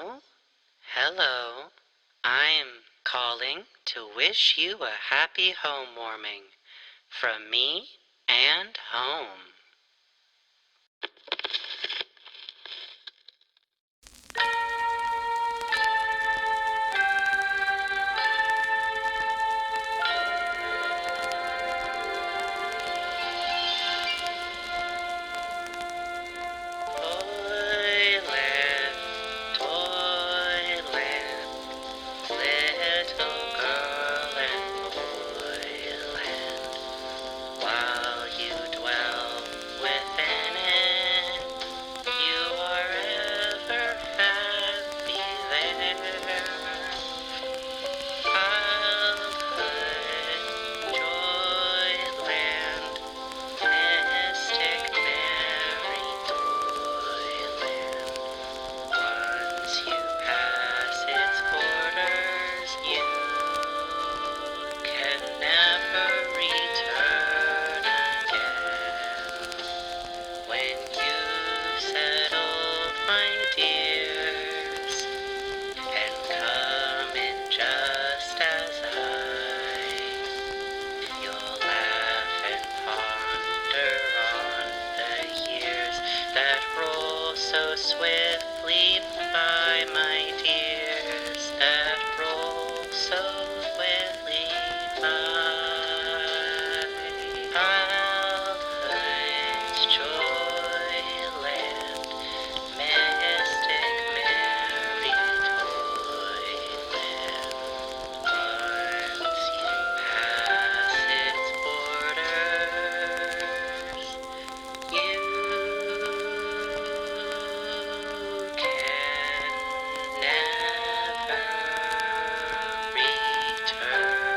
Hello? Hello. I'm calling to wish you a happy homewarming from me and home. Toyland, Toyland, little girl and boyland. While you dwell within it, you are ever happy there. Childhood, joyland, mystic merry toyland. Once you pass its borders, you can never return again. When you've settled, my dears, and come in just as you'll laugh and ponder on the years that roll so swiftly by, my dears, that roll so swiftly by. Childhood's joyland, mystic merry toyland. Once you pass its borders, you can never return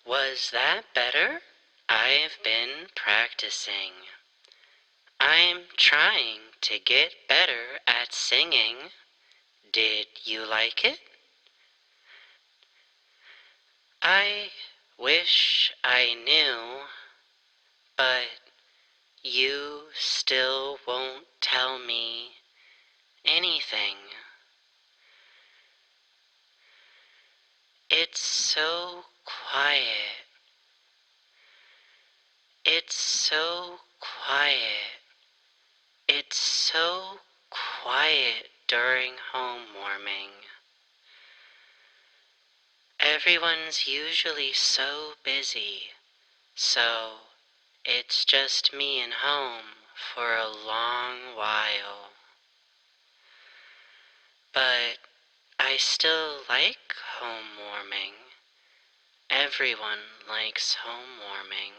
Was that better? I've been practicing. I'm trying to get better at singing. Did you like it? I wish I knew, but you still won't tell me anything. It's so quiet. It's so quiet. It's so quiet during homewarming. Everyone's usually so busy, so it's just me and home for a long while. But I still like homewarming. Everyone likes homewarming.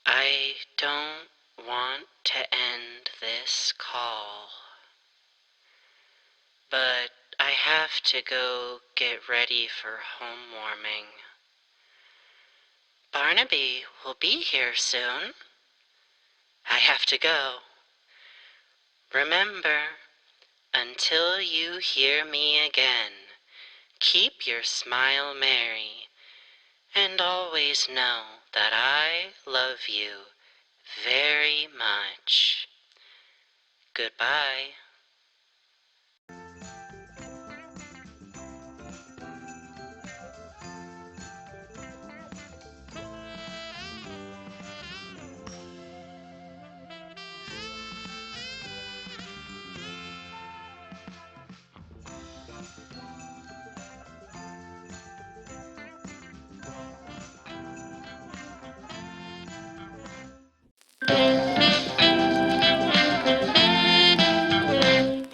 I don't want to end this call, but I have to go get ready for homewarming. Barnaby will be here soon. I have to go. Remember, until you hear me again, keep your smile merry, and always know that I love you very much. Goodbye.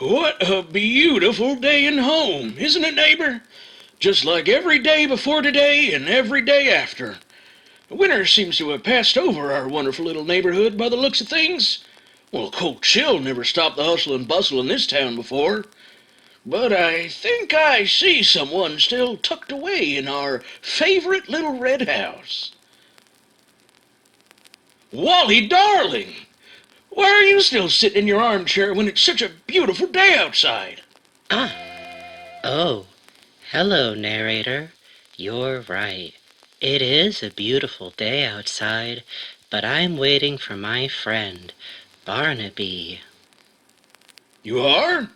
What a beautiful day in home, isn't it, neighbor? Just like every day before today and every day after. Winter seems to have passed over our wonderful little neighborhood by the looks of things. Well, a cold chill never stopped the hustle and bustle in this town before. but I think I see someone still tucked away in our favorite little red house. Wally, darling! Why are you still sitting in your armchair when it's such a beautiful day outside? Ah, oh, hello, narrator. You're right. It is a beautiful day outside, but I'm waiting for my friend, Barnaby. You are?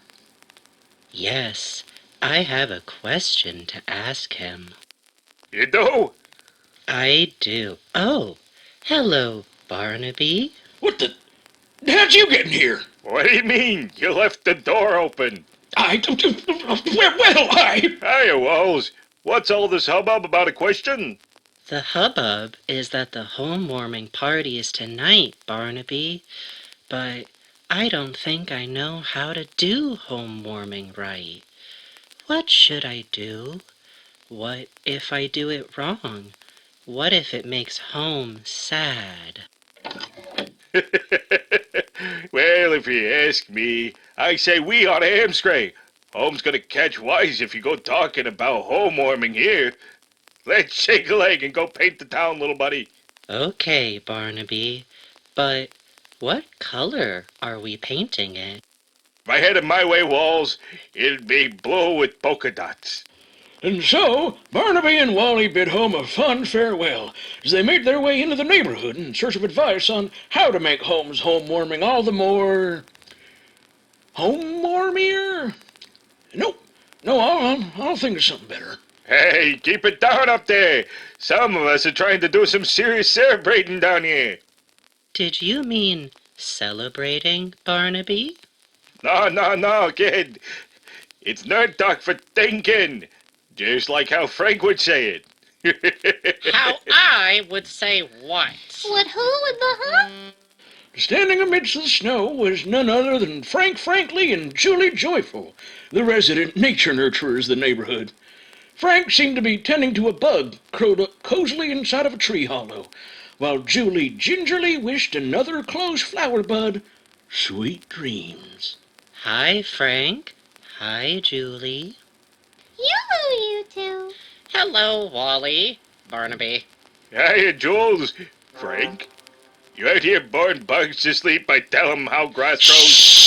Yes, I have a question to ask him. You do? I do. Oh, hello, Barnaby. What the? How'd you get in here? What do you mean? You left the door open. I. Hiya, Walls. What's all this hubbub about a question? The hubbub is that the home-warming party is tonight, Barnaby, but I don't think I know how to do home-warming right. What should I do? What if I do it wrong? What if it makes home sad? Well, if you ask me, I say we ought to hamstray. Home's gonna catch wise if you go talking about home warming here. Let's shake a leg and go paint the town, little buddy. Okay, Barnaby, but what color are we painting it? If I had it my way, Walls, it'd be blue with polka dots. And so, Barnaby and Wally bid home a fond farewell as they made their way into the neighborhood in search of advice on how to make homes home warming all the more. Home warmier? Nope. No, I'll think of something better. Hey, keep it down up there. Some of us are trying to do some serious celebrating down here. Did you mean celebrating, Barnaby? No, kid. It's nerd talk for thinking. Just like how Frank would say it. How I would say what? What, who, and the huh? Standing amidst the snow was none other than Frank Frankly and Julie Joyful, the resident nature nurturers of the neighborhood. Frank seemed to be tending to a bug curled up cozily inside of a tree hollow, while Julie gingerly wished another closed flower bud sweet dreams. Hi, Frank. Hi, Julie. Yoo-hoo, you two. Hello, Wally. Barnaby. Hiya, Jules. Frank, you out here boring bugs to sleep by telling 'em how grass grows?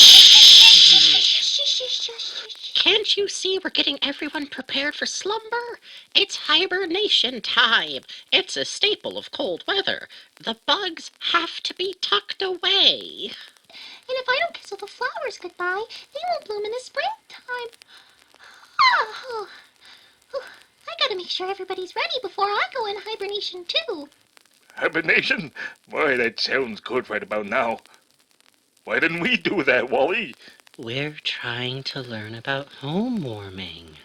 Can't you see we're getting everyone prepared for slumber? It's hibernation time. It's a staple of cold weather. The bugs have to be tucked away. And if I don't kiss all the flowers goodbye, they won't bloom in the springtime. Oh, I gotta make sure everybody's ready before I go in hibernation too. Hibernation? Boy, that sounds good right about now. Why didn't we do that, Wally? We're trying to learn about home warming.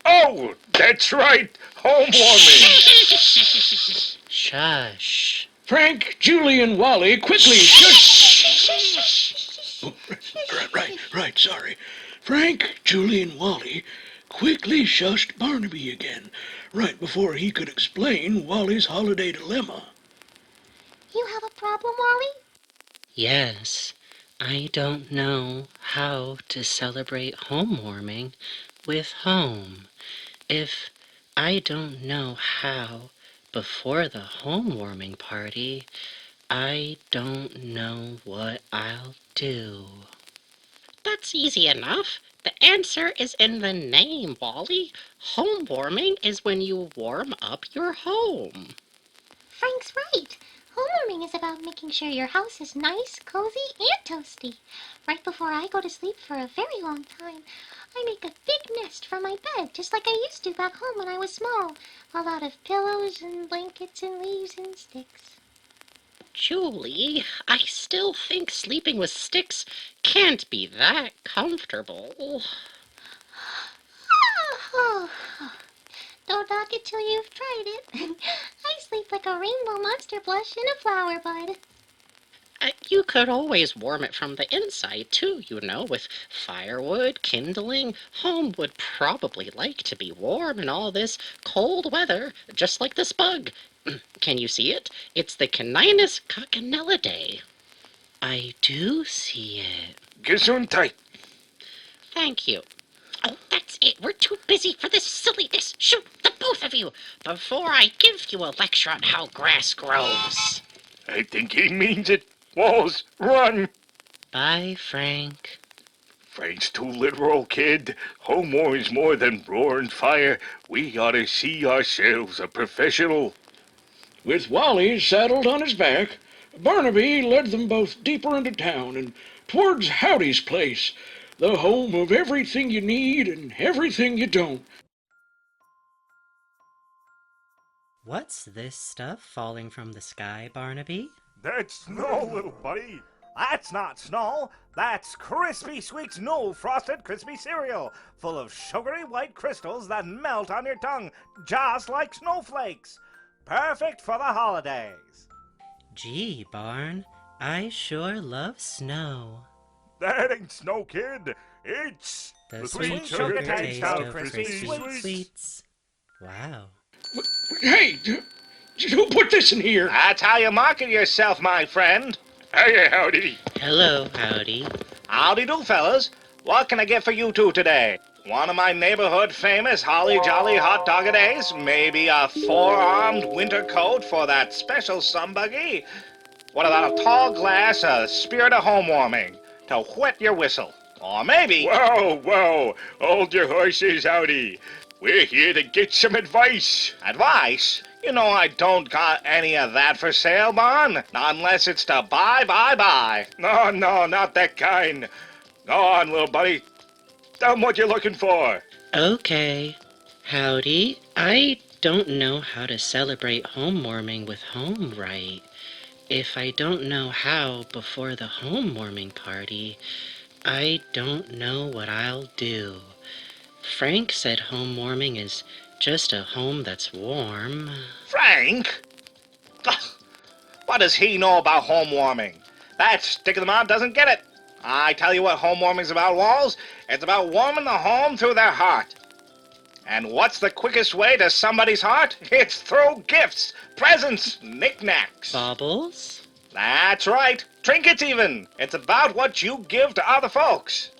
Oh, that's right. Home warming. Shush. Frank, Julie, and Wally quickly shushed. Oh, right, sorry. Frank, Julie, and Wally quickly shushed Barnaby again, right before he could explain Wally's holiday dilemma. You have a problem, Wally? Yes, I don't know how to celebrate home warming with home. If I don't know how before the home warming party, I don't know what I'll do. That's easy enough. The answer is in the name, Wally. Home warming is when you warm up your home. Frank's right. Homewarming is about making sure your house is nice, cozy, and toasty. Right before I go to sleep for a very long time, I make a big nest for my bed, just like I used to back home when I was small. A lot of pillows and blankets and leaves and sticks. Julie, I still think sleeping with sticks can't be that comfortable. Oh, don't knock it till you've tried it. I sleep like a rainbow monster blush in a flower bud. You could always warm it from the inside, too, with firewood, kindling. Home would probably like to be warm in all this cold weather, just like this bug. Can you see it? It's the Caninus coccinellidae. I do see it. Gesundheit. Thank you. Oh, that's it. We're too busy for this silliness. Shoot, the both of you, before I give you a lecture on how grass grows. I think he means it. Walls, run! Bye, Frank. Frank's too literal, kid. Home war is more than roaring fire. We ought to see ourselves a professional. With Wally saddled on his back, Barnaby led them both deeper into town and towards Howdy's place, the home of everything you need and everything you don't. What's this stuff falling from the sky, Barnaby? That's snow, little buddy. That's not snow. That's Crispy Sweet's new frosted crispy cereal, full of sugary white crystals that melt on your tongue, just like snowflakes. Perfect for the holidays. Gee, Barn, I sure love snow. That ain't snow, kid. It's The sweet sweet sugar sugar taste taste of of Crispy Crispy Sweets. Sweets. Wow. Hey, who put this in here? That's how you market yourself, my friend. Hiya, Howdy. Hello, Howdy. Howdy do, fellas. What can I get for you two today? One of my neighborhood famous holly jolly hot dog days? Maybe a four-armed winter coat for that special sumbuggy? What about a tall glass of spirit of home warming to whet your whistle? Or maybe... Whoa, whoa. Hold your horses, Howdy. We're here to get some advice. Advice? You know I don't got any of that for sale, Bon. Not unless it's to buy. No, not that kind. Go on, little buddy. Tell 'em what you're looking for. Okay. Howdy, I don't know how to celebrate home warming with home right. If I don't know how before the home warming party, I don't know what I'll do. Frank said home warming is just a home that's warm. Frank? Ugh, what does he know about home warming? That stick in the mud doesn't get it. I tell you what home warming's about, Walls. It's about warming the home through their heart. And what's the quickest way to somebody's heart? It's through gifts, presents, knickknacks. Baubles? That's right. Trinkets even. It's about what you give to other folks.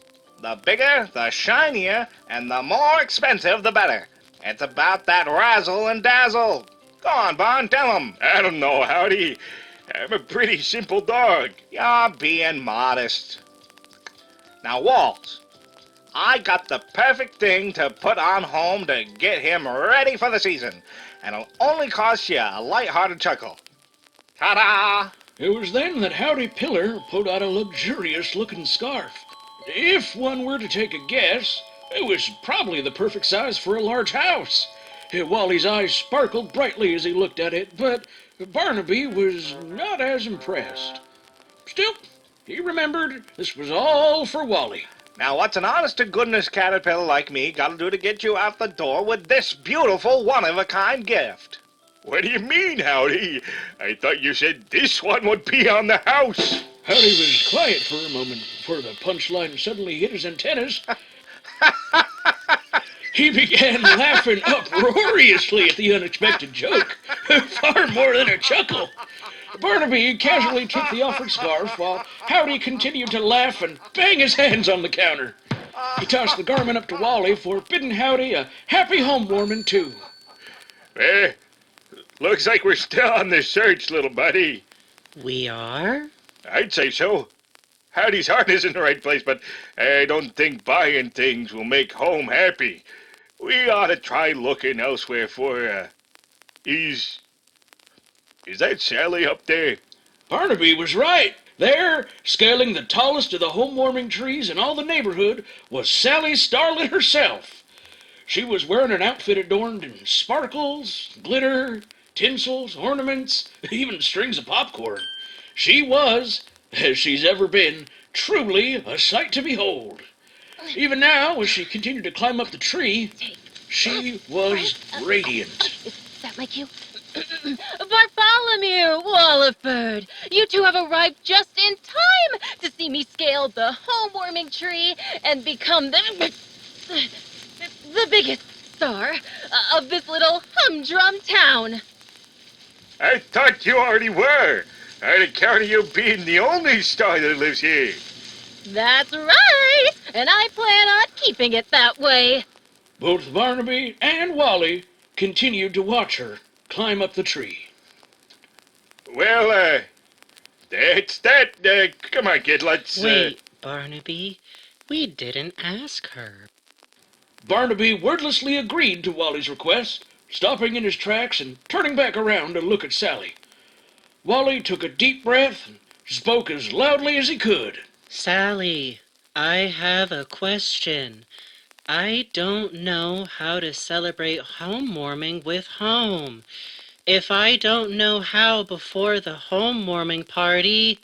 The bigger, the shinier, and the more expensive, the better. It's about that razzle and dazzle. Go on, Bon, tell 'em. I don't know, Howdy. I'm a pretty simple dog. You're being modest. Now, Walls, I got the perfect thing to put on home to get him ready for the season. And it'll only cost you a light-hearted chuckle. Ta-da! It was then that Howdy Pillar pulled out a luxurious-looking scarf. If one were to take a guess, it was probably the perfect size for a large house. Wally's eyes sparkled brightly as he looked at it, but Barnaby was not as impressed. Still, he remembered this was all for Wally. Now, what's an honest-to-goodness caterpillar like me got to do to get you out the door with this beautiful, one-of-a-kind gift? What do you mean, Howdy? I thought you said this one would be on the house. Howdy was quiet for a moment before the punchline suddenly hit his antennas. He began laughing uproariously at the unexpected joke, far more than a chuckle. Barnaby casually took the offered scarf while Howdy continued to laugh and bang his hands on the counter. He tossed the garment up to Wally for bidding Howdy a happy home warming too. Eh, looks like we're still on the search, little buddy. We are? I'd say so. Howdy's heart is in the right place, but I don't think buying things will make home happy. We ought to try looking elsewhere for, Is that Sally up there? Barnaby was right. There, scaling the tallest of the home warming trees in all the neighborhood, was Sally Starlet herself. She was wearing an outfit adorned in sparkles, glitter, tinsels, ornaments, even strings of popcorn. She was, as she's ever been, truly a sight to behold. Even now, as she continued to climb up the tree, she was radiant. Is that my cue? Bartholomew, Walliford, you two have arrived just in time to see me scale the home warming tree and become the biggest star of this little humdrum town. I thought you already were. I'd account of you being the only star that lives here. That's right! And I plan on keeping it that way. Both Barnaby and Wally continued to watch her climb up the tree. Well, that's that. Come on, kid, Wait, Barnaby, we didn't ask her. Barnaby wordlessly agreed to Wally's request, stopping in his tracks and turning back around to look at Sally. Wally took a deep breath and spoke as loudly as he could. Sally, I have a question. I don't know how to celebrate homewarming with home. If I don't know how before the homewarming party,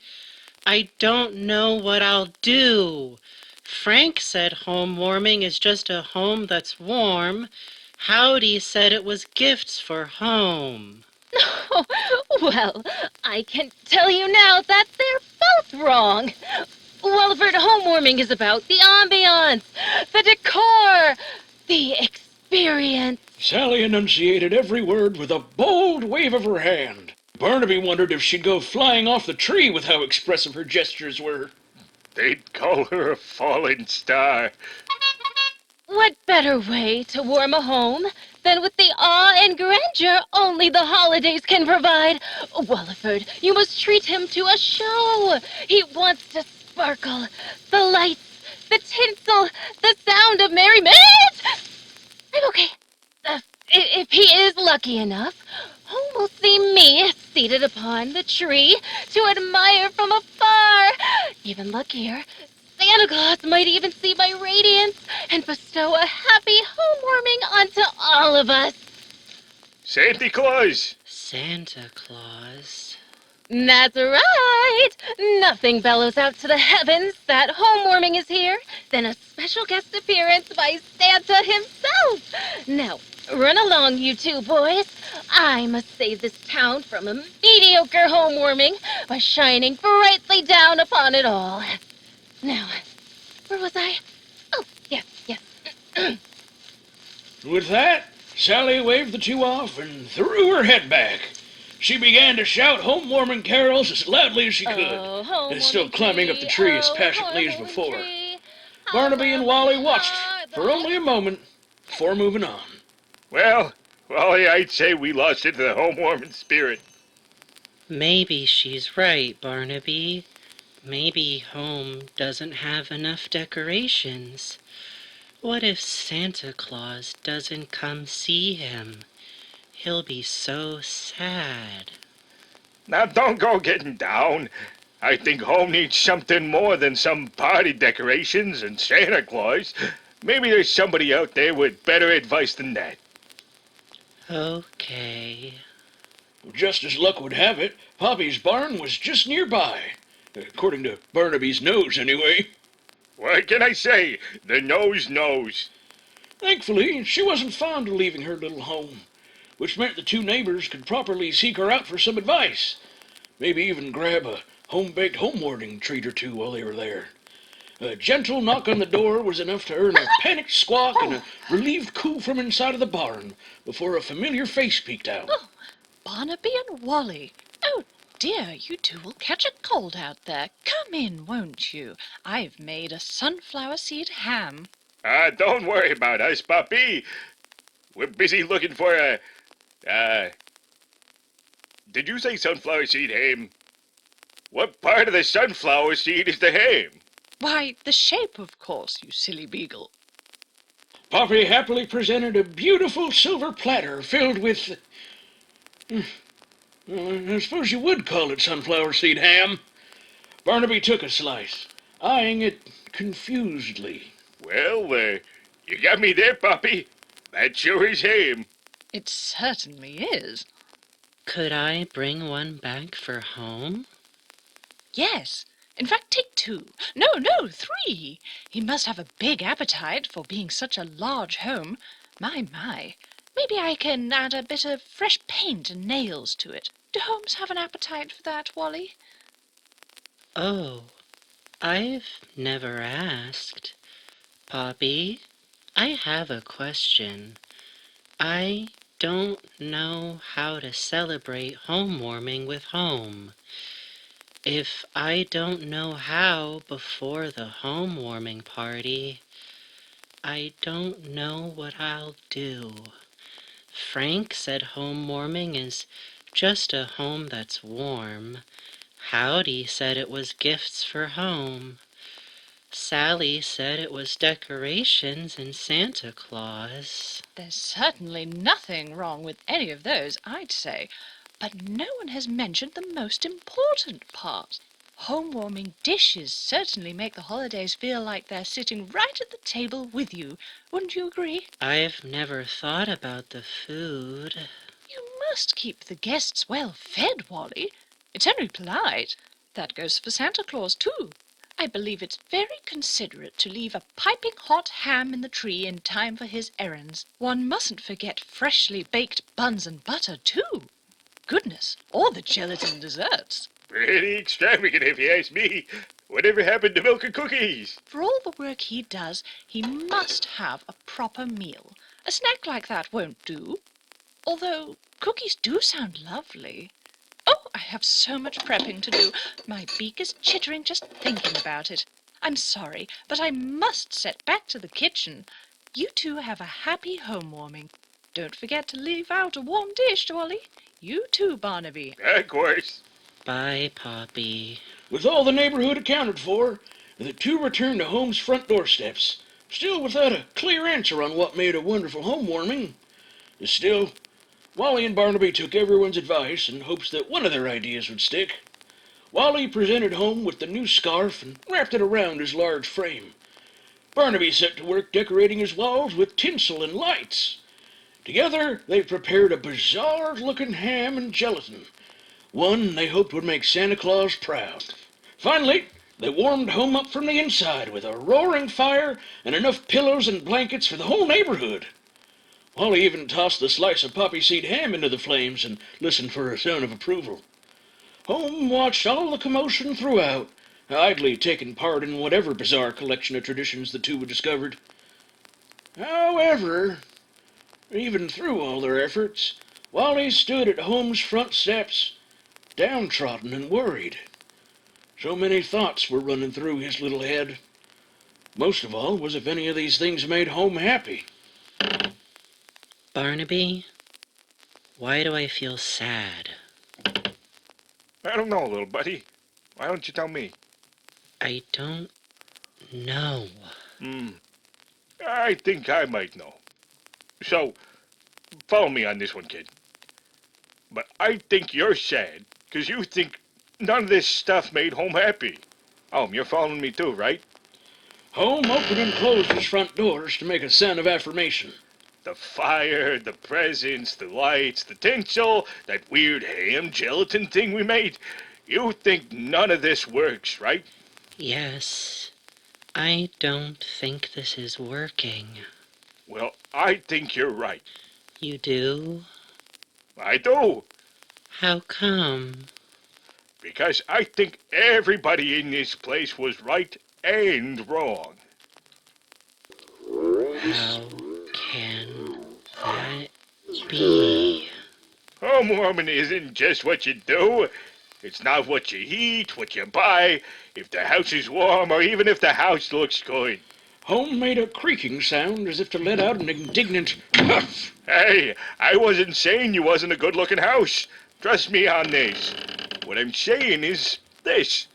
I don't know what I'll do. Frank said homewarming is just a home that's warm. Howdy said it was gifts for home. Well, I can tell you now that they're both wrong. Wellford homewarming is about the ambiance, the decor, the experience. Sally enunciated every word with a bold wave of her hand. Barnaby wondered if she'd go flying off the tree with how expressive her gestures were. they'd call her a falling star. What better way to warm a home than with the awe and grandeur only the holidays can provide? Walliford, you must treat him to a show. He wants to sparkle. The lights, the tinsel, the sound of merriment. I'm okay. If he is lucky enough, home will see me seated upon the tree to admire from afar. Even luckier, Santa Claus might even see my radiance and bestow a happy homewarming onto all of us. Santa Claus. Santa Claus. That's right! Nothing bellows out to the heavens that homewarming is here than a special guest appearance by Santa himself. Now, run along, you two boys. I must save this town from a mediocre homewarming by shining brightly down upon it all. Now, where was I? Oh, yes, yes. With that, Sally waved the two off and threw her head back. She began to shout home-warming carols as loudly as she could, Oh, home still climbing up the tree, tree as oh, passionately as home before. tree. How Barnaby and Wally watched are for the only a moment before moving on. Well, I'd say we lost into the home-warming spirit. Maybe she's right, Barnaby. Maybe home doesn't have enough decorations. What if Santa Claus doesn't come see him? He'll be so sad. Now, don't go getting down. I think home needs something more than some party decorations and Santa Claus. Maybe there's somebody out there with better advice than that. Okay. Just as luck would have it, Poppy's barn was just nearby. According to Barnaby's nose, anyway. What can I say? The nose knows. Thankfully, she wasn't fond of leaving her little home, which meant the two neighbors could properly seek her out for some advice. Maybe even grab a home-baked homewarming treat or two while they were there. A gentle knock on the door was enough to earn a panicked squawk and a relieved coo from inside of the barn before a familiar face peeked out. Barnaby and Wally. Oh dear, you two will catch a cold out there. Come in, won't you? I've made a sunflower seed ham. Don't worry about us, Puppy. We're busy looking for did you say sunflower seed ham? What part of the sunflower seed is the ham? Why, the shape, of course, you silly beagle. Poppy happily presented a beautiful silver platter filled with... I suppose you would call it sunflower seed ham. Barnaby took a slice, eyeing it confusedly. Well, you got me there, Puppy. That sure is ham. It certainly is. Could I bring one back for home? Yes. In fact, take two. No, three. He must have a big appetite for being such a large home. My. Maybe I can add a bit of fresh paint and nails to it. Do homes have an appetite for that, Wally? Oh, I've never asked. Poppy, I have a question. I don't know how to celebrate homewarming with home. If I don't know how before the home warming party, I don't know what I'll do. Frank said home warming is just a home that's warm. Howdy said it was gifts for home. Sally said it was decorations and Santa Claus. There's certainly nothing wrong with any of those, I'd say. But no one has mentioned the most important part. Home-warming dishes certainly make the holidays feel like they're sitting right at the table with you. Wouldn't you agree? I've never thought about the food. You must keep the guests well fed, Wally. It's only polite. That goes for Santa Claus, too. I believe it's very considerate to leave a piping hot ham in the tree in time for his errands. One mustn't forget freshly baked buns and butter, too. Goodness, or the gelatin desserts. Pretty extravagant, if you ask me. Whatever happened to milk and cookies? For all the work he does, he must have a proper meal. A snack like that won't do. Although cookies do sound lovely. Oh, I have so much prepping to do. My beak is chittering just thinking about it. I'm sorry, but I must set back to the kitchen. You two have a happy home warming. Don't forget to leave out a warm dish, Wally. You too, Barnaby. Of course. Bye, Poppy. With all the neighborhood accounted for, the two returned to Home's front doorsteps, still without a clear answer on what made a wonderful home warming. Still, Wally and Barnaby took everyone's advice in hopes that one of their ideas would stick. Wally presented Home with the new scarf and wrapped it around his large frame. Barnaby set to work decorating his walls with tinsel and lights. Together, they prepared a bizarre-looking ham and gelatin, one they hoped would make Santa Claus proud. Finally, they warmed Home up from the inside with a roaring fire and enough pillows and blankets for the whole neighborhood. Wally even tossed the slice of poppy seed ham into the flames and listened for a tone of approval. Home watched all the commotion throughout, idly taking part in whatever bizarre collection of traditions the two had discovered. However, even through all their efforts, Wally stood at Home's front steps, downtrodden and worried. So many thoughts were running through his little head. Most of all was if any of these things made Home happy. Barnaby, why do I feel sad? I don't know, little buddy. Why don't you tell me? I don't know. I think I might know. So, follow me on this one, kid. But I think you're sad because you think none of this stuff made Home happy. You're following me too, right? Home opened and closed his front doors to make a sign of affirmation. The fire, the presents, the lights, the tinsel, that weird ham gelatin thing we made. You think none of this works, right? Yes, I don't think this is working. Well, I think you're right. You do? I do. How come? Because I think everybody in this place was right and wrong. How can that be? Home warming isn't just what you do. It's not what you eat, what you buy, if the house is warm, or even if the house looks good. Home made a creaking sound as if to let out an indignant huff. Hey, I wasn't saying you wasn't a good-looking house. Trust me on this. What I'm saying is this.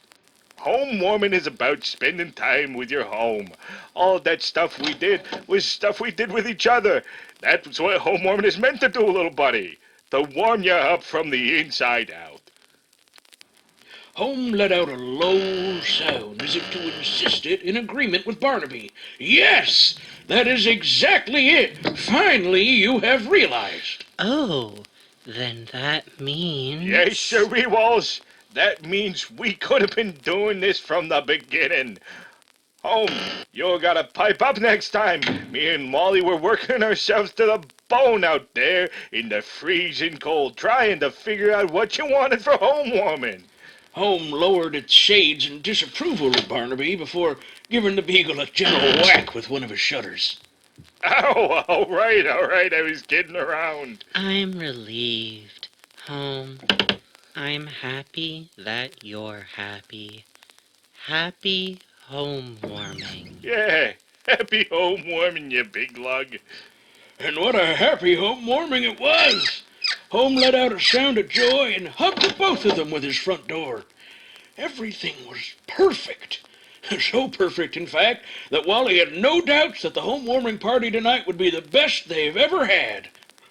Home warming is about spending time with your home. All that stuff we did was stuff we did with each other. That's what home warming is meant to do, little buddy. To warm you up from the inside out. Home let out a low sound as if to insist it in agreement with Barnaby. Yes, that is exactly it. Finally, you have realized. Oh, then that means... Yes, sirree, Walls. That means we could have been doing this from the beginning. Home, you gotta pipe up next time. Me and Molly were working ourselves to the bone out there in the freezing cold, trying to figure out what you wanted for home warming. Home lowered its shades in disapproval of Barnaby before giving the beagle a gentle whack with one of his shutters. Oh, all right, I was kidding around. I'm relieved. Home, I'm happy that you're happy. Happy home warming. Yeah, happy home warming, you big lug. And what a happy home warming it was! Home let out a sound of joy and hugged the both of them with his front door. Everything was perfect. So perfect, in fact, that Wally had no doubts that the home warming party tonight would be the best they've ever had.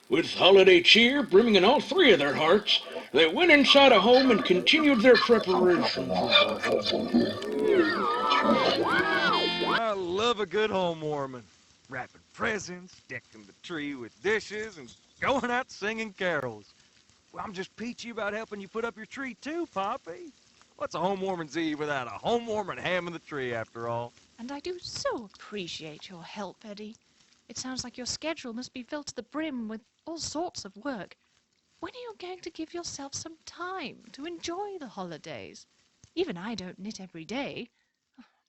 With holiday cheer brimming in all three of their hearts, they went inside a home and continued their preparations. I love a good home warming. Wrapping presents, decking the tree with dishes, and going out singing carols. Well, I'm just peachy about helping you put up your tree too, Poppy. What's a home warming's eve without a home warming ham in the tree, after all? And I do so appreciate your help, Eddie. It sounds like your schedule must be filled to the brim with all sorts of work. When are you going to give yourself some time to enjoy the holidays? Even I don't knit every day.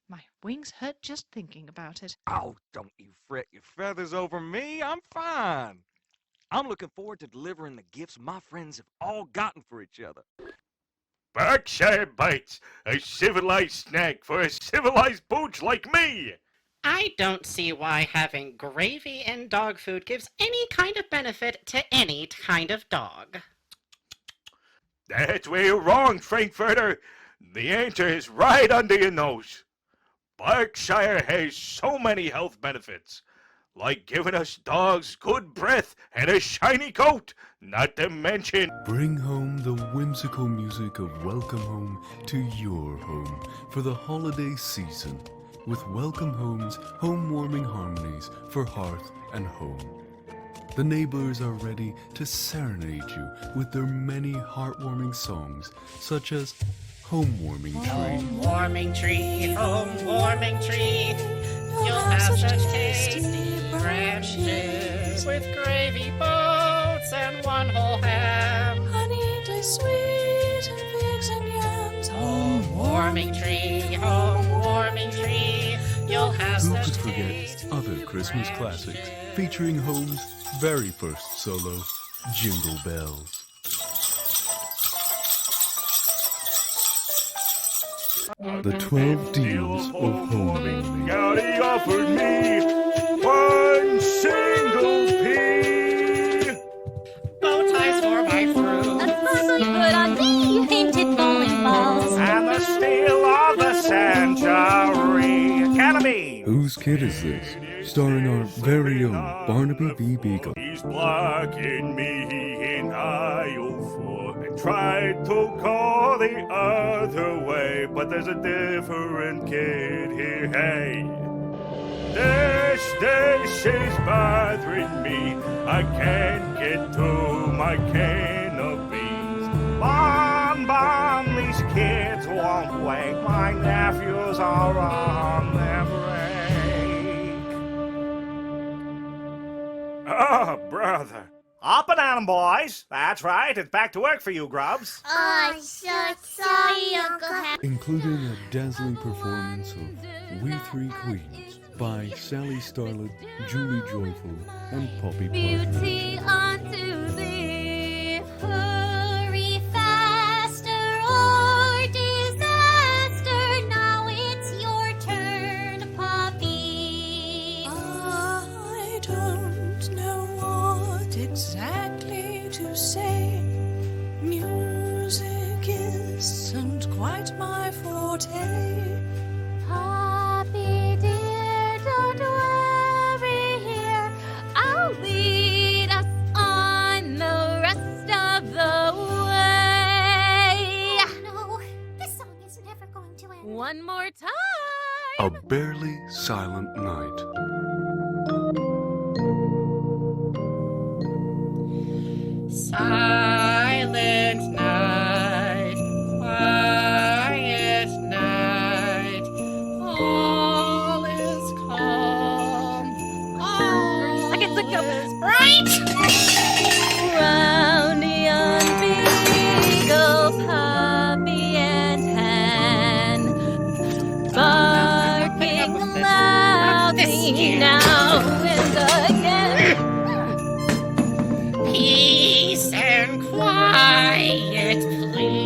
My wings hurt just thinking about it. Oh, don't you fret your feathers over me. I'm fine. I'm looking forward to delivering the gifts my friends have all gotten for each other. Berkshire Bites, a civilized snack for a civilized pooch like me. I don't see why having gravy in dog food gives any kind of benefit to any kind of dog. That's where you're wrong, Frankfurter. The answer is right under your nose. Berkshire has so many health benefits, like giving us dogs good breath and a shiny coat, not to mention... Bring home the whimsical music of Welcome Home to your home for the holiday season with Welcome Home's home warming harmonies for hearth and home. The neighbors are ready to serenade you with their many heartwarming songs, such as Home Warming Tree. Home warming tree, home warming tree. You'll have such tasty branches with gravy boats and one whole ham. Honey, taste sweet and figs and yams. Home warming tree, home warming tree. You'll have Who such could forget tasty other Christmas classics featuring Home's very first solo, Jingle Bells. The 12 deals of home. Gowdy offered me one single pea. bow ties for my fruit. A puzzle put on me, painted bowling balls. And the steel of the Century Academy. Whose Kid Is This? Starring our very own Barnaby B. Beagle. He's blocking me in aisle 4 and tried to call the other way, but there's a different kid here. Hey, this is bothering me. I can't get to my can of beans. Bon, these kids won't wait. My nephews are on their break. Ah, brother. Up and at 'em, boys. That's right. It's back to work for you, grubs. I'm so sorry, Uncle Harry. Including a dazzling performance of We Three Queens by Sally Starlet, Julie Joyful, and Poppy Parker. Beauty unto thee, hurry faster or disaster. Now it's your turn, Poppy. I don't know what exactly to say. Music isn't quite my forte. Poppy dear, don't worry here. I'll lead us on the rest of the way. No, this song is never going to end. One more time. A Barely Silent Night. Silent night, quiet night, all is calm. I get sick of this, right? Round yon beagle, Poppy and Hen, barking loudly now and again. Peace and quiet, please.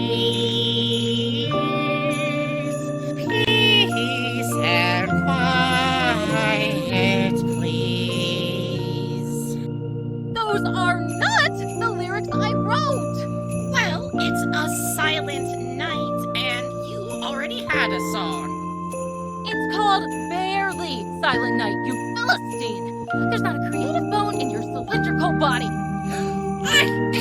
called barely Silent Night, you Philistine. There's not a creative bone in your cylindrical body. I'm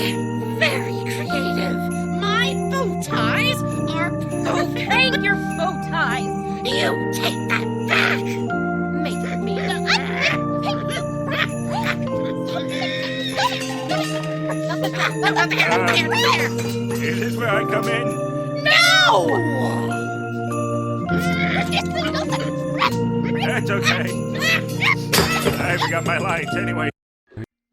very creative. My bow ties are perfect. Okay, your bow ties. You take that back. Making me. There. Is this where I come in? No! That's okay. I forgot my lines anyway.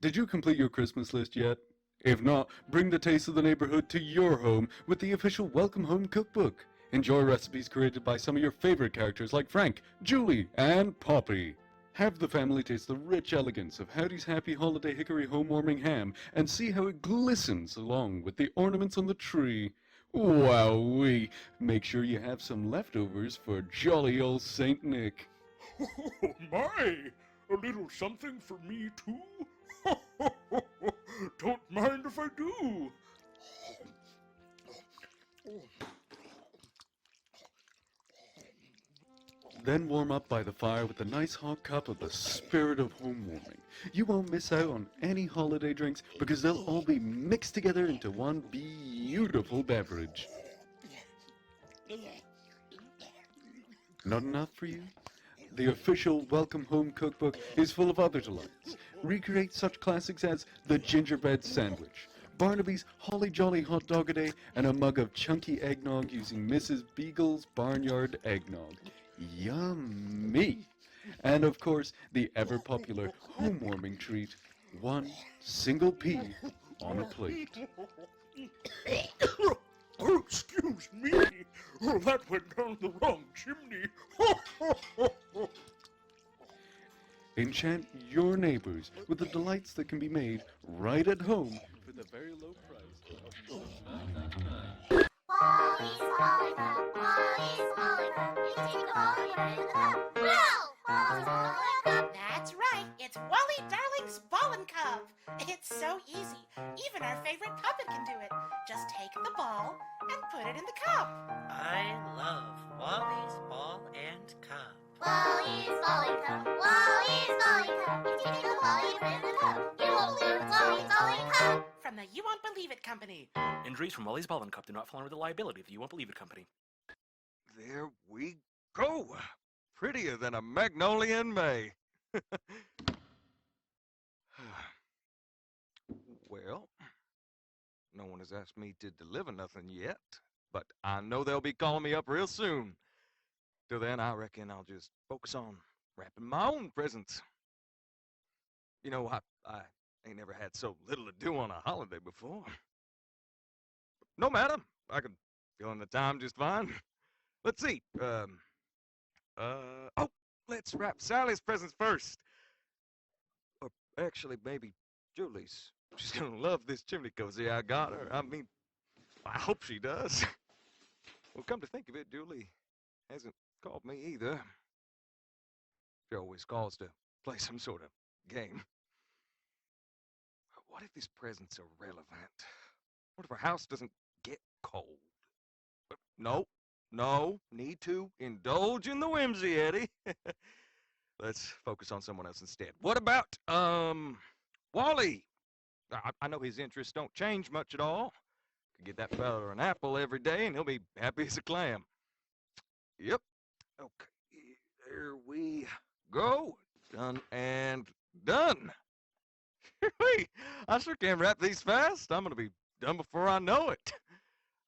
Did you complete your Christmas list yet? If not, bring the taste of the neighborhood to your home with the official Welcome Home Cookbook. Enjoy recipes created by some of your favorite characters like Frank, Julie, and Poppy. Have the family taste the rich elegance of Howdy's Happy Holiday Hickory Home Warming Ham and see how it glistens along with the ornaments on the tree. Wowee! Make sure you have some leftovers for jolly old Saint Nick. Oh my! A little something for me too? Don't mind if I do. Then warm up by the fire with a nice hot cup of the spirit of home warming. You won't miss out on any holiday drinks because they'll all be mixed together into one beautiful beverage. Not enough for you? The official Welcome Home Cookbook is full of other delights. Recreate such classics as the gingerbread sandwich, Barnaby's Holly Jolly Hot Dog a Day, and a mug of chunky eggnog using Mrs. Beagle's Barnyard Eggnog. Yummy! And of course, the ever-popular home-warming treat, one single pea on a plate. Oh, excuse me. Oh, that went down the wrong chimney. Enchant your neighbors with the delights that can be made right at home for the very low price of That's right, it's Wally Darling's Ball and Cup. It's so easy. Even our favorite puppet can do it. Just take the ball and put it in the cup. I love Wally's Ball and Cup. Wally's Ball and Cup, Wally's Ball and Cup. You take the ball, you put it in the cup. You won't believe it, Wally's Ball and Cup. From the You Won't Believe It Company. Injuries from Wally's Ball and Cup do not fall under the liability of the You Won't Believe It Company. There we go. Prettier than a magnolia in May. Well, no one has asked me to deliver nothing yet, but I know they'll be calling me up real soon. Till then, I reckon I'll just focus on wrapping my own presents. You know, I ain't never had so little to do on a holiday before. No matter, I can fill in the time just fine. Let's see. Oh, let's wrap Sally's presents first. Or actually, maybe Julie's. She's gonna love this chimney cozy I got her. I mean, I hope she does. Well, come to think of it, Julie hasn't called me either. She always calls to play some sort of game. What if these presents are relevant? What if our house doesn't get cold? No, need to indulge in the whimsy, Eddie. Let's focus on someone else instead. What about, Wally? I know his interests don't change much at all. Could get that fella an apple every day and he'll be happy as a clam. Yep. Okay, there we go. Done and done. Hey, I sure can wrap these fast. I'm gonna be done before I know it.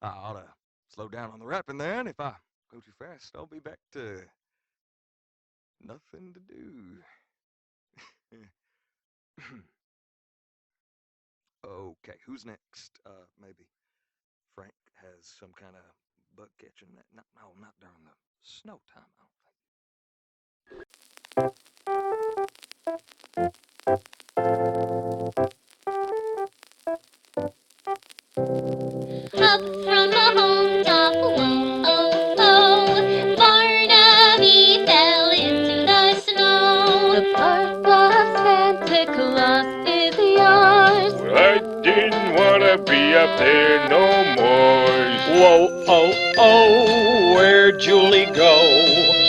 I ought to slow down on the wrapping there, and if I go too fast, I'll be back to nothing to do. Okay, who's next? Maybe Frank has some kind of bug catching that. No, not during the snow time, I don't think. Up from the home top, whoa, oh, oh, Barnaby fell into the snow. The part of Santa Claus is yours. I didn't want to be up there no more. Whoa, oh, oh, where'd Julie go?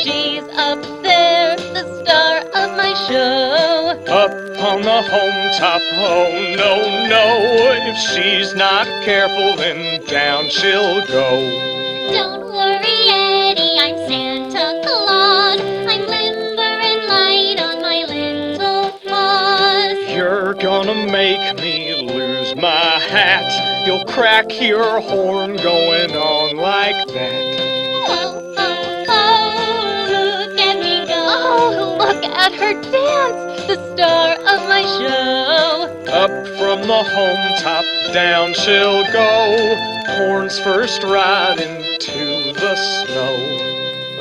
She's up there, the star of my show. Up on the home top, oh no, no. If she's not careful, then down she'll go. Don't worry, Eddie, I'm Santa Claus. I'm limber and light on my little paws. You're gonna make me lose my hat. You'll crack your horn going on like that. Oh, oh, oh, look at me go. Oh, look at her dance, the star of my show. Up from the home top, down she'll go. Horns first right into the snow.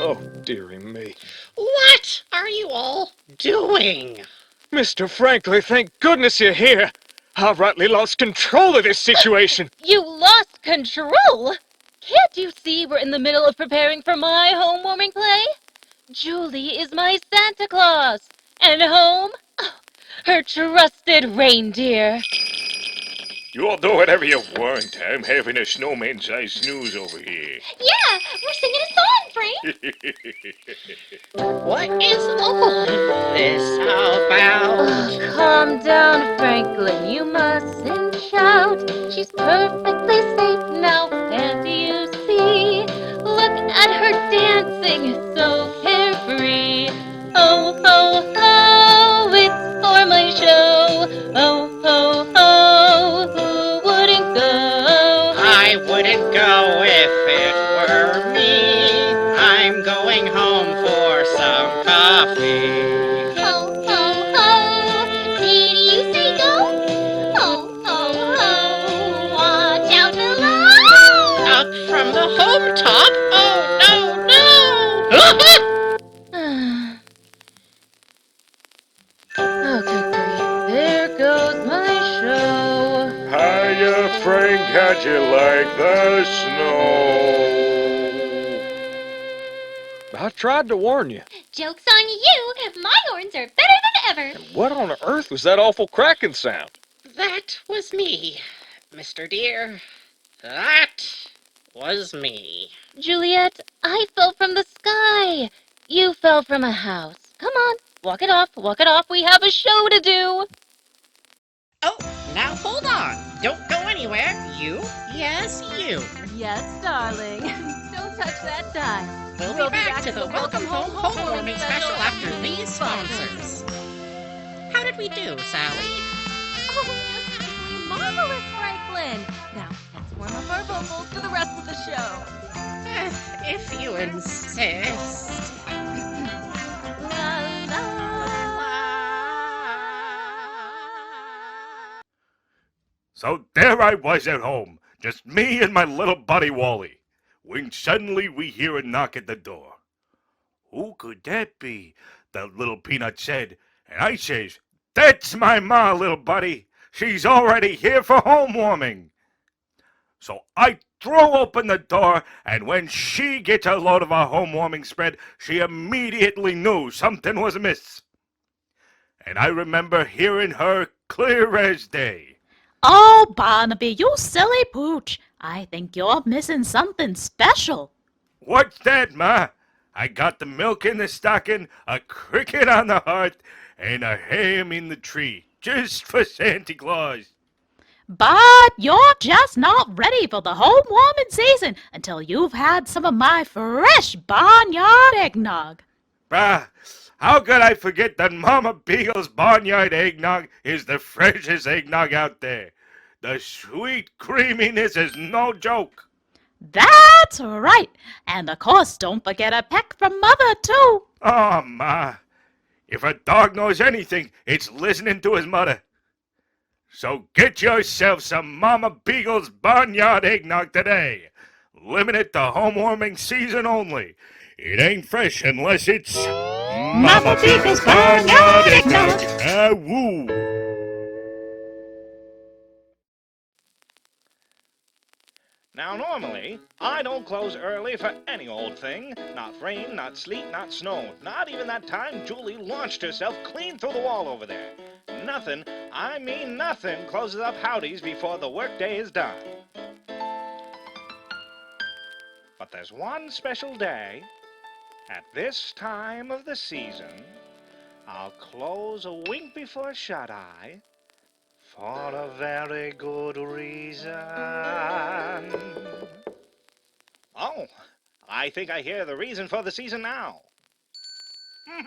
Oh, dearie me. What are you all doing? Mr. Frankly, thank goodness you're here. I've rightly lost control of this situation. You lost control? Can't you see we're in the middle of preparing for my home-warming play? Julie is my Santa Claus. And home? Oh, her trusted reindeer. You all do whatever you want. I'm having a snowman-sized snooze over here. Yeah, we're singing a song, Frank. What is all of this about? Oh, calm down, Franklin. You mustn't shout. She's perfectly safe now, can't you see? Look at her dancing, so carefree. Oh, ho, ho, it's for my show. Oh, ho, ho, who wouldn't go? I wouldn't go if it were me. I'm going home for some coffee. Ho, ho, ho. Did you say go? Ho, ho, ho. Watch out below. Up from the home top? Oh, no, no! Oh, good grief. There goes my show. Hiya, Frank, how'd you like the snow? I tried to warn you. Joke's on you. My horns are better than ever. What on earth was that awful cracking sound? That was me, Mr. Deer. That was me. Juliet, I fell from the sky. You fell from a house. Come on, walk it off, walk it off. We have a show to do. Oh, now hold on. Don't go anywhere. You? Yes, you. Yes, darling. Don't touch that dial. We'll be back to the Welcome Home Homewarming Special after these sponsors. How did we do, Sally? Oh, just simply marvelous, Franklin. Now, let's warm up our vocals for the rest of the show. If you insist. La, la. So there I was at home, just me and my little buddy Wally, when suddenly we hear a knock at the door. Who could that be? The little peanut said, and I says, that's my ma, little buddy. She's already here for home warming. So I throw open the door, and when she gets a load of our home warming spread, she immediately knew something was amiss. And I remember hearing her clear as day. Oh, Barnaby, you silly pooch. I think you're missing something special. What's that, Ma? I got the milk in the stocking, a cricket on the hearth, and a ham in the tree, just for Santa Claus. But you're just not ready for the home warming season until you've had some of my fresh barnyard eggnog. Bah, how could I forget that Mama Beagle's barnyard eggnog is the freshest eggnog out there? The sweet creaminess is no joke. That's right. And of course, don't forget a peck from Mother, too. Oh, Ma, if a dog knows anything, it's listening to his mother. So get yourself some Mama Beagle's barnyard eggnog today. Limited to home warming season only. It ain't fresh unless it's Mama Beagle's barnyard eggnog. Ah, woo. Now, normally, I don't close early for any old thing. Not rain, not sleet, not snow. Not even that time Julie launched herself clean through the wall over there. Nothing, I mean nothing, closes up howdies before the workday is done. But there's one special day At this time of the season, I'll close a wink before shut-eye for a very good reason. Oh, I think I hear the reason for the season now.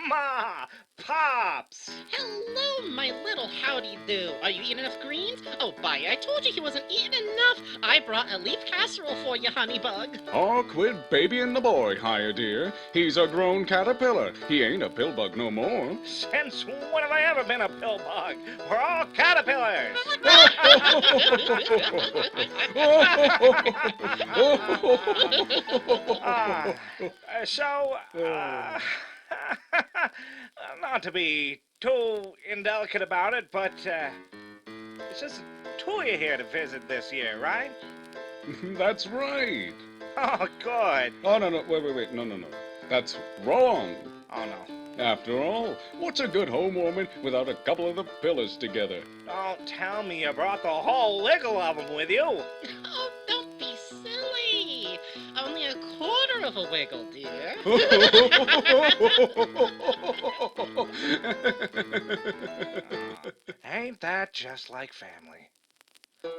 Ma! Pops! Hello, my little howdy-do. Are you eating enough greens? Oh, bye, I told you he wasn't eating enough. I brought a leaf casserole for you, honeybug. Oh, quit babying the boy, Hiya dear. He's a grown caterpillar. He ain't a pillbug no more. Since when have I ever been a pill bug? We're all caterpillars. Not to be too indelicate about it, but it's just two of you here to visit this year, right? That's right. Oh, good. Oh, no, wait, no. That's wrong. Oh, no. After all, what's a good homewarming without a couple of the pillars together? Don't tell me you brought the whole wiggle of them with you. Oh, don't be silly. Only a quarter of a wiggle, dear. Ain't that just like family?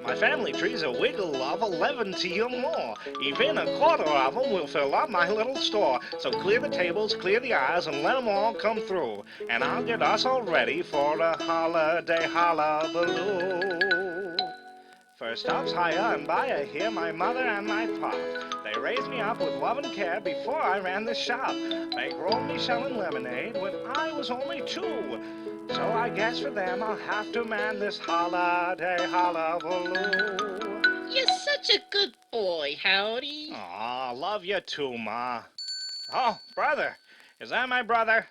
My family tree's a wiggle of 11 to you more. Even a quarter of them will fill up my little store. So clear the tables, clear the aisles, and let them all come through. And I'll get us all ready for a holiday hullabaloo. First stop's Hiya and Baya here, my mother and my pop. They raised me up with love and care before I ran the shop. They grown me selling lemonade when I was only 2. So I guess for them I'll have to man this holiday hullabaloo. You're such a good boy, Howdy. Aw, love you too, Ma. Oh, brother. Is that my brother?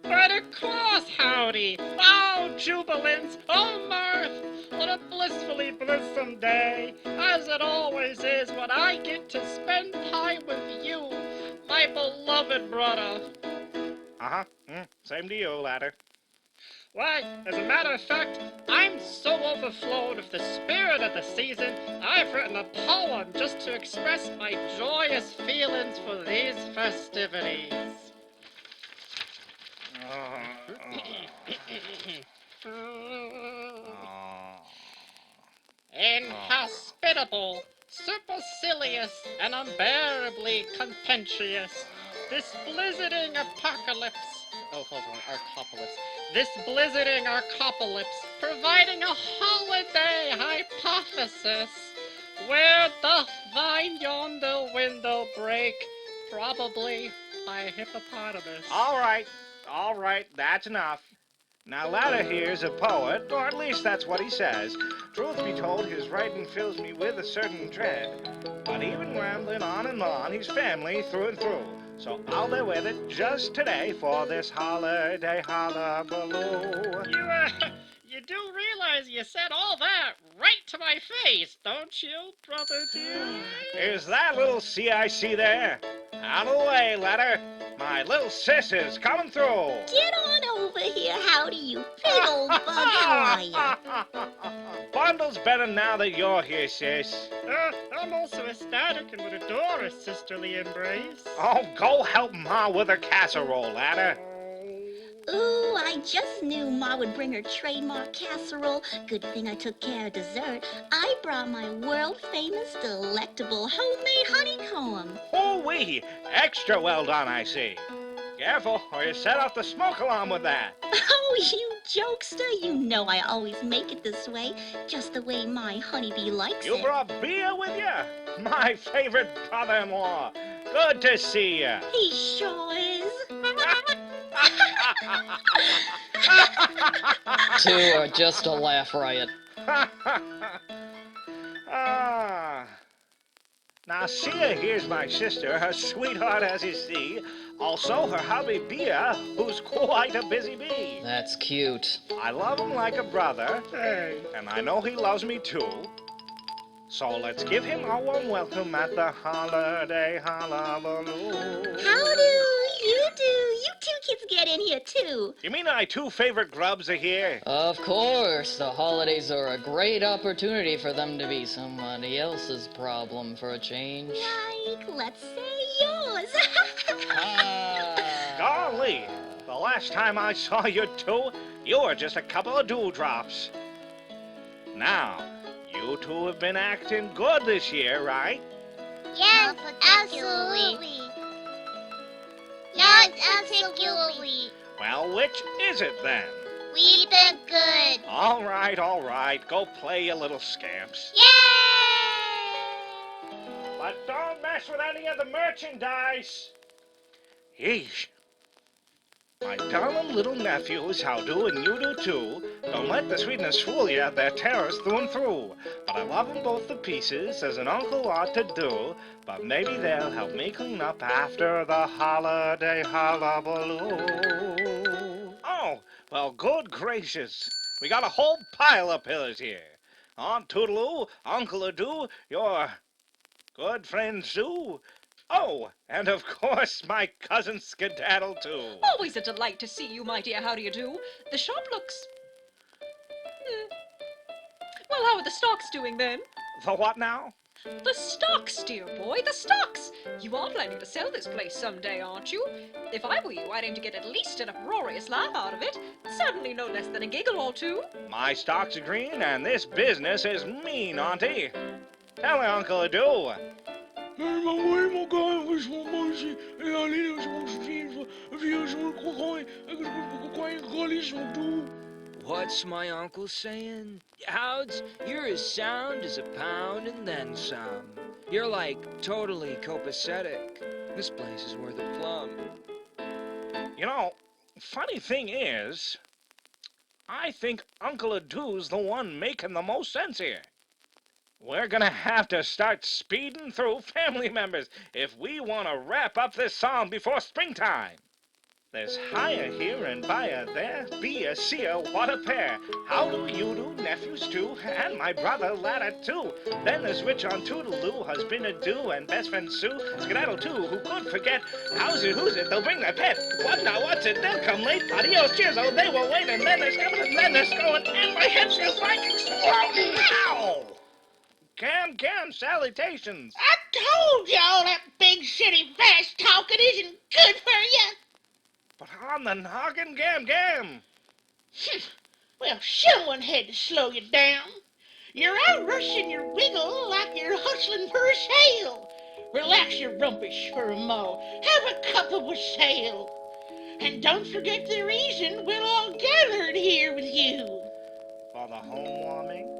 But of course, Howdy. Oh, jubilance. Oh, mirth. What a blissfully blissome day, as it always is when I get to spend time with you, my beloved brother. Uh-huh. Same to you, ladder. Why, as a matter of fact, I'm so overflowed with the spirit of the season, I've written a poem just to express my joyous feelings for these festivities. Inhospitable, supercilious, and unbearably contentious, this blizzarding apocalypse. Oh, hold on, arcopolis. This blizzarding arcopolis, providing a holiday hypothesis. Where doth thine yonder window break? Probably by a hippopotamus. All right, that's enough. Now, Ladder here's a poet, or at least that's what he says. Truth be told, his writing fills me with a certain dread. But even rambling on and on, he's family through and through. So I'll be with it just today for this holiday hullabaloo. You do realize you said all that right to my face, don't you, brother dear? Is that little CIC there? Out of the way, Ladder. My little sis is coming through. Get on over here, Howdy, you big old bug. How are ya? Bundle's better now that you're here, sis. I'm also ecstatic and would adore a sisterly embrace. Oh, go help Ma with her casserole, Ladder. Ooh, I just knew Ma would bring her trademark casserole. Good thing I took care of dessert. I brought my world-famous, delectable homemade honeycomb. Oh-wee! Extra well done, I see. Careful, or you set off the smoke alarm with that. Oh, you jokester. You know I always make it this way, just the way my honeybee likes You it. brought beer with you? My favorite brother-in-law. Good to see you. He sure is. Two are just a laugh riot. Now, Sia here's my sister, her sweetheart as you see. Also her hubby Bia, who's quite a busy bee. That's cute. I love him like a brother, and I know he loves me too. So let's give him a warm welcome at the holiday hullabaloo. How do you do? You two kids get in here, too. You mean my two favorite grubs are here? Of course, the holidays are a great opportunity for them to be somebody else's problem for a change. Like, let's say yours. Golly, the last time I saw you two, you were just a couple of dewdrops. Now, you two have been acting good this year, right? Yes, absolutely. Yes, absolutely. Well, which is it then? We've been good. All right, go play, you little scamps. Yay! But don't mess with any of the merchandise. Yeesh. My darling little nephews, how do, and you do too. Don't let the sweetness fool you, they're terrors through and through. But I love them both to pieces, as an uncle ought to do. But maybe they'll help me clean up after the holiday hullabaloo. Oh, well, good gracious. We got a whole pile of pillows here. Aunt Toodaloo, Uncle Adoo, your good friend Sue. Oh, and of course my cousin Skedaddle, too. Always a delight to see you, my dear. How do you do? The shop looks... Well, how are the stocks doing, then? The what now? The stocks, dear boy, the stocks! You are planning to sell this place someday, aren't you? If I were you, I'd aim to get at least an uproarious laugh out of it. Certainly no less than a giggle or two. My stocks are green, and this business is mean, Auntie. Tell me, Uncle Adoo. What's my uncle saying? Howds, you're as sound as a pound and then some. You're like totally copacetic. This place is worth a plum. You know, funny thing is, I think Uncle Adoo's the one making the most sense here. We're gonna have to start speeding through family members if we want to wrap up this song before springtime. There's higher here and buyer there, be a seer, what a pair. How do you do, nephews too, and my brother ladder too. Then there's rich Aunt Toodaloo, husband Adoo, and best friend Sue, Skedaddle too, who could forget. How's it, who's it, they'll bring their pet. What now, what's it, they'll come late. Adios, cheers, oh, they will wait, and then there's coming, and then there's going, and my head feels like exploding. Ow! Cam, salutations. I told y'all that big city fast talking isn't good for you. But on the noggin, Gam. Well, someone had to slow you down. You're out rushing your wiggle like you're hustling for a sale. Relax your rumpish for a mo. Have a cup of wassail. And don't forget the reason we're all gathered here with you. For the home warming?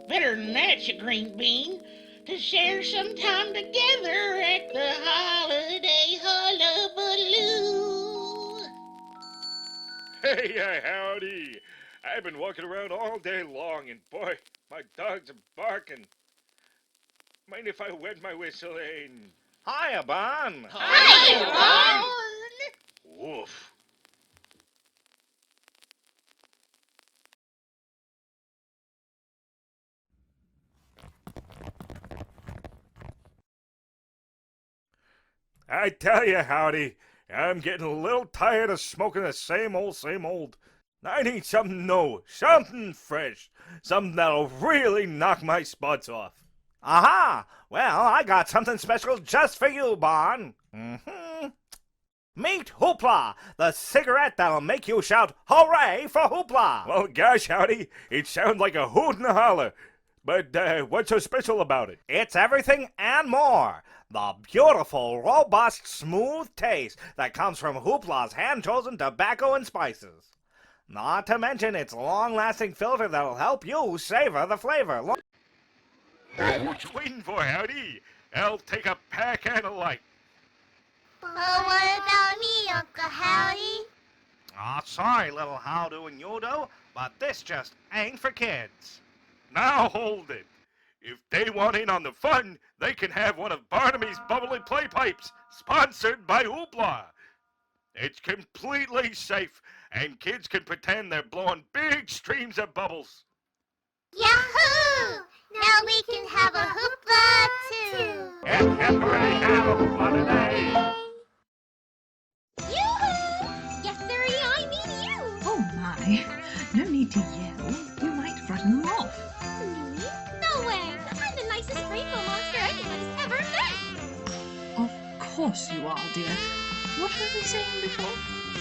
Better than that, you green bean. To share some time together at the holiday hullabaloo. Hey, howdy. I've been walking around all day long, and boy, my dogs are barking. Mind if I wet my whistle in? Hiya, Bon. Hiya, Bon. Woof. I tell you, Howdy, I'm getting a little tired of smoking the same old. I need something new, something fresh, something that'll really knock my spots off. Aha! Well, I got something special just for you, Bon. Meet Hoopla, the cigarette that'll make you shout, hooray for Hoopla! Well, gosh, Howdy, it sounds like a hoot and a holler. But what's so special about it? It's everything and more. The beautiful, robust, smooth taste that comes from Hoopla's hand-chosen tobacco and spices. Not to mention its long-lasting filter that'll help you savor the flavor. What you waiting for, Howdy? I'll take a pack and a light. But what about me, Uncle Howdy? Aw, sorry, little Howdo and Yodo, but this just ain't for kids. Now hold it. If they want in on the fun, they can have one of Barnaby's bubbly play pipes, sponsored by Hoopla. It's completely safe, and kids can pretend they're blowing big streams of bubbles. Yahoo! Now we can have a hoopla too. Hooray, have a hoopla today. Yoo-hoo! Yes, sirree, I mean you. Oh my, no need to yell. You might frighten them off. Me? No way. I'm the nicest rainbow monster anyone has ever met. Of course you are, dear. what were we saying before?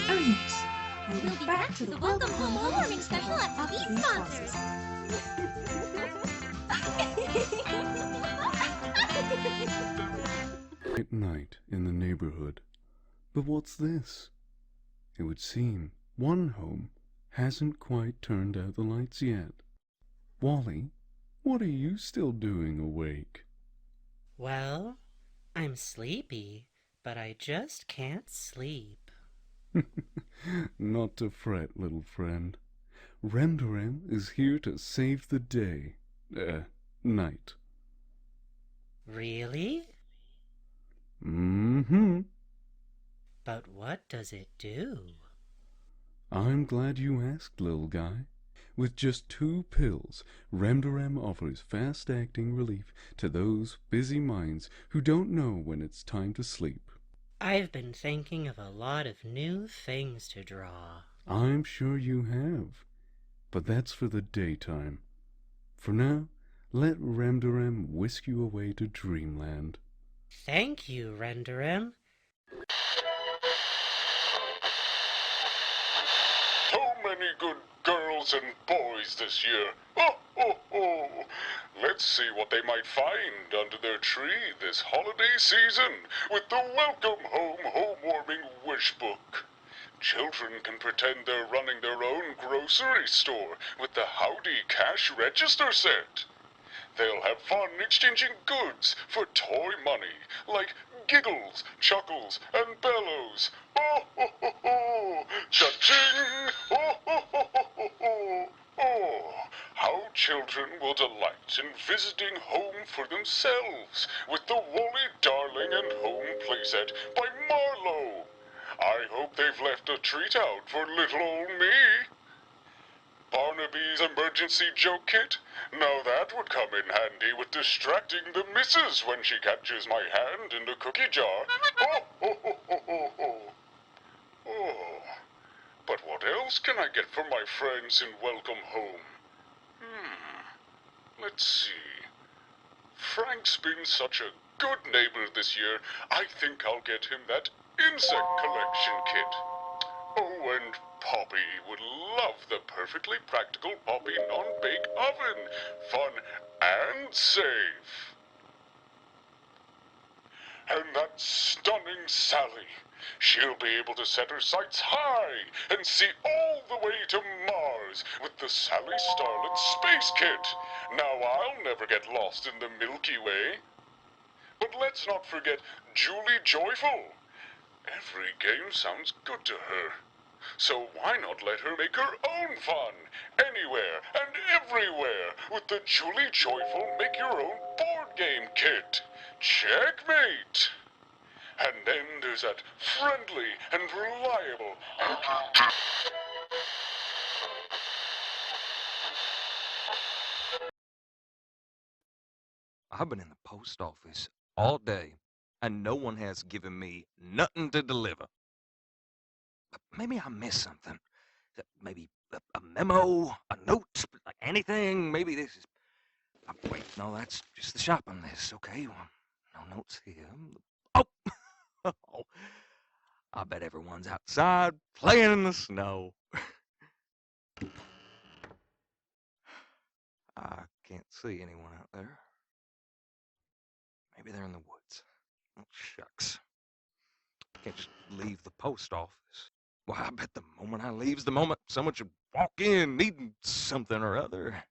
Oh, yes. We'll be back to the Welcome Home Housewarming Special after these sponsors. At night in the neighborhood. But what's this? It would seem one home hasn't quite turned out the lights yet. Wally, what are you still doing awake? Well, I'm sleepy, but I just can't sleep. Not to fret, little friend. Remdorem is here to save the day. Night. Really? Mm-hmm. But what does it do? I'm glad you asked, little guy. With just 2 pills, Remdorem offers fast-acting relief to those busy minds who don't know when it's time to sleep. I've been thinking of a lot of new things to draw. I'm sure you have. But that's for the daytime. For now, let Remdorem whisk you away to dreamland. Thank you, Remdorem. So many good girls and boys this year. Ho, ho, ho. Let's see what they might find under their tree this holiday season with the Welcome Home Homewarming Wish Book. Children can pretend they're running their own grocery store with the Howdy Cash Register set. They'll have fun exchanging goods for toy money, like giggles, chuckles, and bellows. Oh, ho, ho, ho! Cha-ching! Oh, ho, ho, ho, ho, ho! Oh, how children will delight in visiting home for themselves with the Woolly Darling and Home Playset by Marlowe. I hope they've left a treat out for little old me. Barnaby's emergency joke kit? Now that would come in handy with distracting the missus when she catches my hand in the cookie jar. Oh, ho, ho, ho, ho, ho. Oh, but what else can I get for my friends in Welcome Home? Let's see. Frank's been such a good neighbor this year, I think I'll get him that insect collection kit. Oh, and Poppy would love the perfectly practical Poppy non-bake oven. Fun and safe. And that stunning Sally. She'll be able to set her sights high and see all the way to Mars with the Sally Starlet Space Kit. Now I'll never get lost in the Milky Way. But let's not forget Julie Joyful. Every game sounds good to her. So why not let her make her own fun, anywhere and everywhere, with the Julie Joyful Make Your Own Board Game Kit. Checkmate! And then there's that friendly and reliable I've been in the post office all day, and no one has given me nothing to deliver. Maybe I missed something. Maybe a memo, a note, like anything. Maybe this is. Wait, no, that's just the shopping list. Okay, well, no notes here. Oh, oh, I bet everyone's outside playing in the snow. I can't see anyone out there. Maybe they're in the woods. Oh, shucks. Can't just leave the post office. Why, I bet the moment I leaves, the moment someone should walk in needing something or other.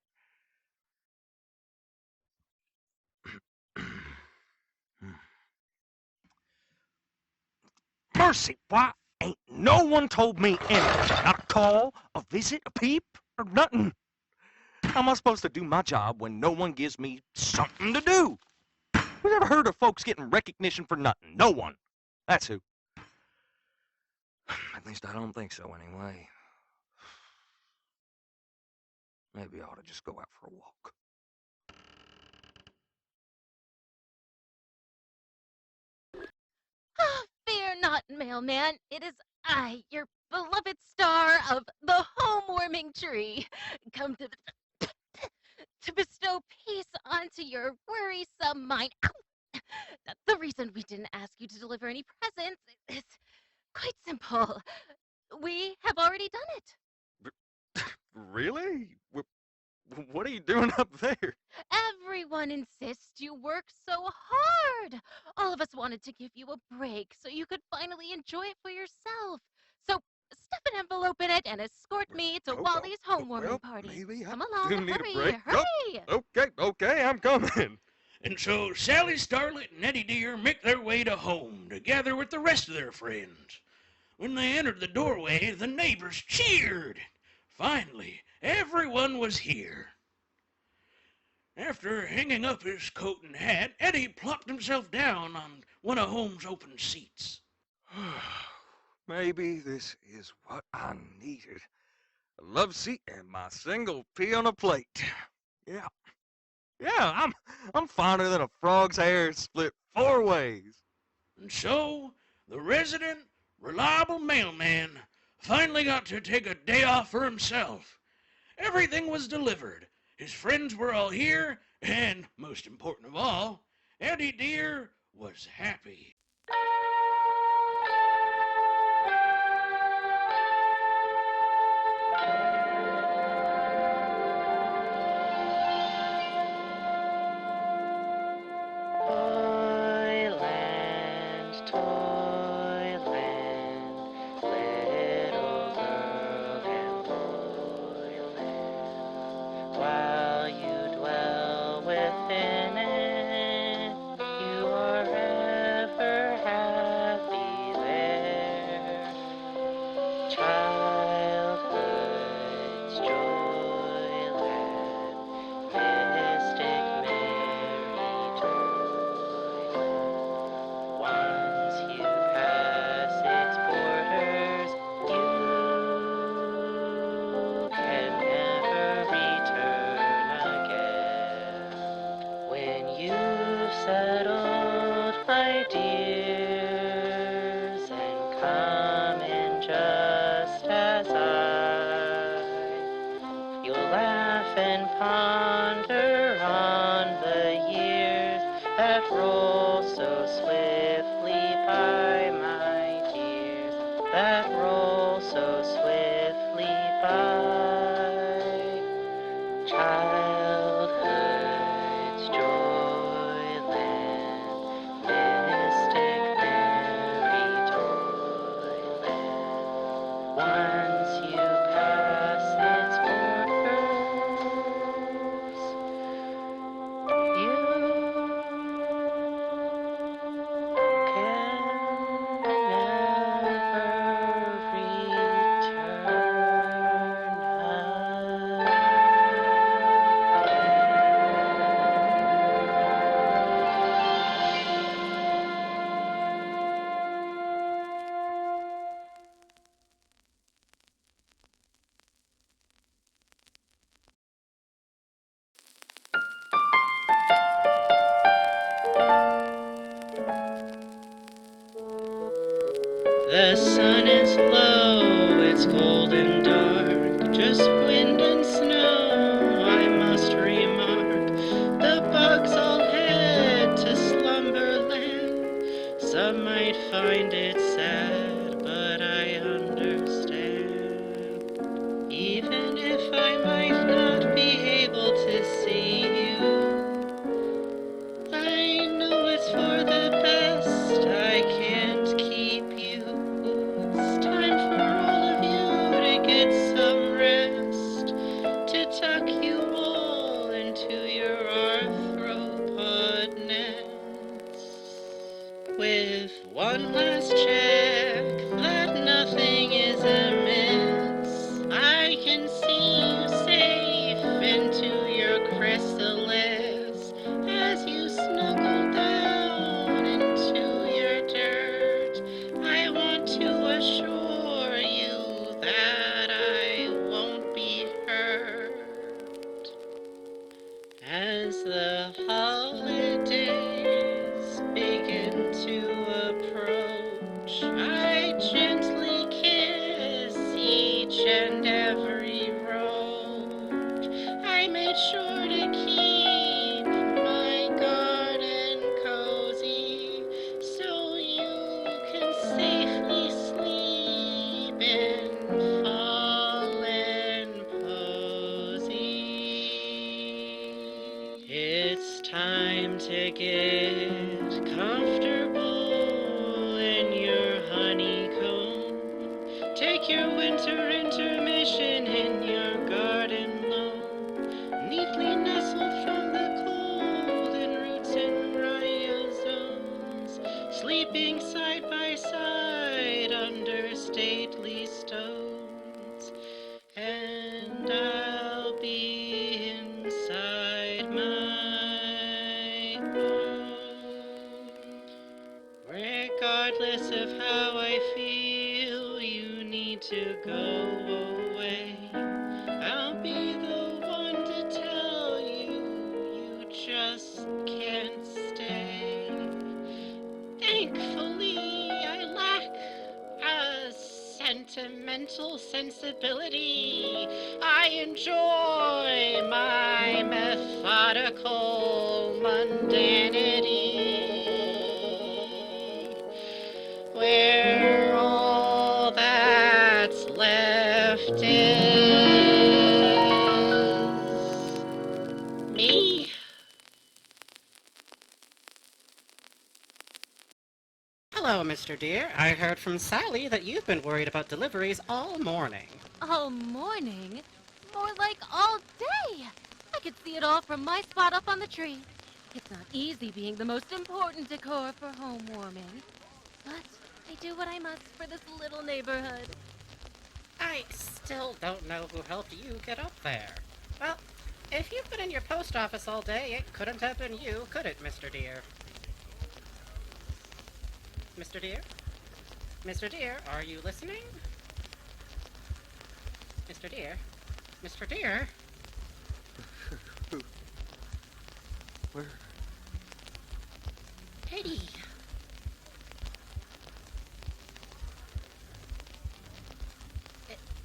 Mercy, why ain't no one told me anything? Not a call, a visit, a peep, or nothing. How am I supposed to do my job when no one gives me something to do? Who's ever heard of folks getting recognition for nothing? No one. That's who. At least I don't think so, anyway. Maybe I ought to just go out for a walk. Fear not, mailman. It is I, your beloved star of the home-warming tree, come to bestow peace onto your worrisome mind. Ow! The reason we didn't ask you to deliver any presents is Quite simple. We have already done it. Really? What are you doing up there? Everyone insists you work so hard. All of us wanted to give you a break so you could finally enjoy it for yourself. So stuff an envelope in it and escort me to Wally's homewarming party. Maybe I Come along, do need a hurry, break. hurry! Oh, okay, I'm coming. And so Sally Starlet and Eddie Deer make their way to home, together with the rest of their friends. When they entered the doorway, the neighbors cheered. Finally, everyone was here. After hanging up his coat and hat, Eddie plopped himself down on one of Holmes' open seats. Maybe this is what I needed. A love seat and my single pea on a plate. Yeah. I'm finer than a frog's hair split 4 ways. And so, the resident, reliable mailman finally got to take a day off for himself. Everything was delivered. His friends were all here, and, most important of all, Eddie Deer was happy. Toyland, Toyland, little girl and boyland. While you dwell within it, you are ever happy there. Childhood's joyland, mystic merry toyland. Once you pass its borders, you can never return again. When you've settled, my dears, and come in just as you'll laugh and ponder on the years that roll so swiftly by, my dears, that roll so swiftly by. Childhood's joyland, mystic merry toyland. Once you pass its borders, you can never The sun is low, it's cold and dark, just wind and snow, I must remark. The bugs all head to slumberland. Some might find it sad, but I understand. Even if I might not be able to see you, I know it's for the best. I can't keep you. It's time for all of you to get some rest, to tuck you all into your arthropod nest. With one last check that nothing is amiss, I can see you safe into your chrysalis as you snuggle down into your dirt. I want to assure you that I won't be hurt. As the holidays begin to approach, I gently kiss each and every roach. I made sure to keep my garden cozy so you can safely sleep Get comfortable in your honeycomb. Take your winter intermission in your garden loam. Neatly nestled from the cold in roots and rhizomes. Sleeping side by side under stately stones. And I'll be inside my home. Regardless of how I feel, you need to go away. I'll be the one to tell you, you just can't stay. Thankfully, I lack a sentimental sensibility. I enjoy my methodical mundanity, where all that's left is me. Hello, Mr. Deer. I heard from Sally that you've been worried about deliveries all morning. All morning? More like all day. I could see it all from my spot up on the tree. It's not easy being the most important decor for home warming. But I do what I must for this little neighborhood. I still don't know who helped you get up there. Well, if you've been in your post office all day, it couldn't have been you, could it, Mr. Deer? Mr. Deer? Mr. Deer, are you listening? Mr. Deer? Mr. Deer? Where? Eddie!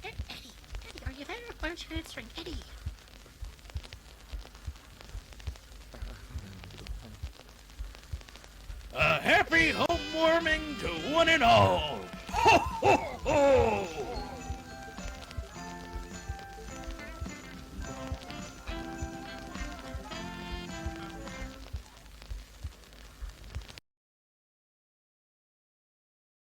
Eddie, are you there? Why aren't you answering? Eddie! A happy home warming to one and all.